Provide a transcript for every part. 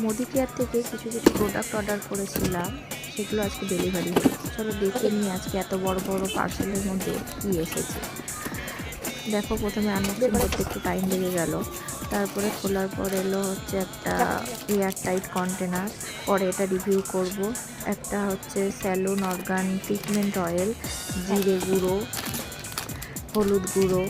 Modi care থেকে কিছু কিছু প্রোডাক্ট অর্ডার করেছিলাম, সেগুলো আজকে ডেলিভারি হয়েছে। চলো দেখে নিই আজকে এত বড় বড় পার্সেলের মধ্যে কী এসেছে। দেখো প্রথমে আনবক্সিং করতে একটু টাইম লেগে গেল, তারপরে খোলার পর এলো হচ্ছে একটা এয়ার টাইট কন্টেনার। পরে এটা রিভিউ করব। একটা হচ্ছে স্যালুন অর্গান ট্রিটমেন্ট অয়েল, জিরে গুঁড়ো, হলুদ গুঁড়ো,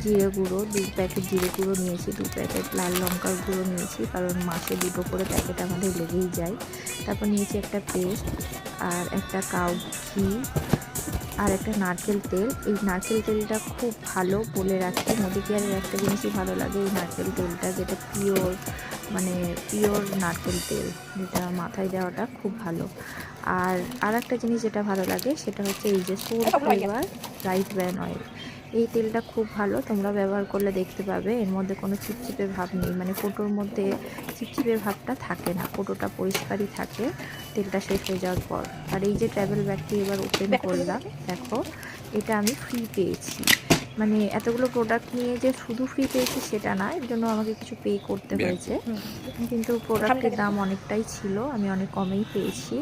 জিরে গুঁড়ো 2 প্যাকেট জিরে গুঁড়ো নিয়েছি, 2 প্যাকেট লাল লঙ্কার গুঁড়ো নিয়েছি, কারণ মাসে 2টো করে প্যাকেট আমাদের লেগেই যায়। তারপর নিয়েছি একটা পেস্ট আর একটা কাউ ঘি আর একটা নারকেল তেল। এই নারকেল তেলটা খুব ভালো বলে রাখি, মোদি কেয়ারের একটা জিনিসই ভালো লাগে, এই নারকেল তেলটা, যেটা পিওর, মানে পিওর নারকেল তেল, যেটা মাথায় দেওয়াটা খুব ভালো। আর একটা জিনিস যেটা ভালো লাগে সেটা হচ্ছে এই যে সোল ফ্লেভার রাইট ব্র্যান অয়েল। এই তেলটা খুব ভালো, তোমরা ব্যবহার করলে দেখতে পাবে এর মধ্যে কোনো চিপচিপে ভাব নেই, মানে কোটোর মধ্যে চিপচিপে ভাবটা থাকে না, কোটোটা পরিষ্কারই থাকে তেলটা শেষ হয়ে যাওয়ার পর। আর এই যে ট্রাভেল ব্যাগটি এবার ওপেন করলাম, দেখো এটা আমি ফ্রি পেয়েছি। মানে এতগুলো প্রোডাক্ট নিয়ে যে শুধু ফ্রি পেয়েছি সেটা না, এর জন্য আমাকে কিছু পে করতে হয়েছে, কিন্তু প্রোডাক্টের দাম অনেকটাই ছিল, আমি অনেক কমেই পেয়েছি।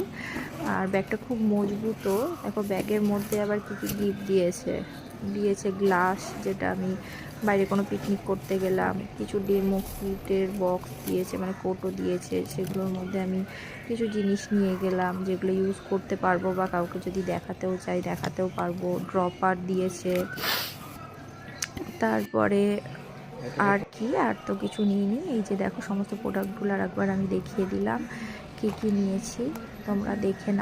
আর ব্যাগটা খুব মজবুতও। দেখো ব্যাগের মধ্যে আবার কী কী গিফট দিয়েছে গ্লাস, যেটা আমি বাইরে কোনো পিকনিক করতে গেলাম, কিছু ডেমো কিটের বক্স দিয়েছে, মানে কোটও দিয়েছে, সেগুলোর মধ্যে আমি কিছু জিনিস নিয়ে গেলাম যেগুলো ইউজ করতে পারবো বা কাউকে যদি দেখাতেও চাই দেখাতেও পারবো। ড্রপার দিয়েছে। তারপরে আর কি, আর তো কিছু নিইনি। এই যে দেখো সমস্ত প্রোডাক্টগুলো আর একবার আমি দেখিয়ে দিলাম কী কী নিয়েছি, তোমরা দেখে নাও।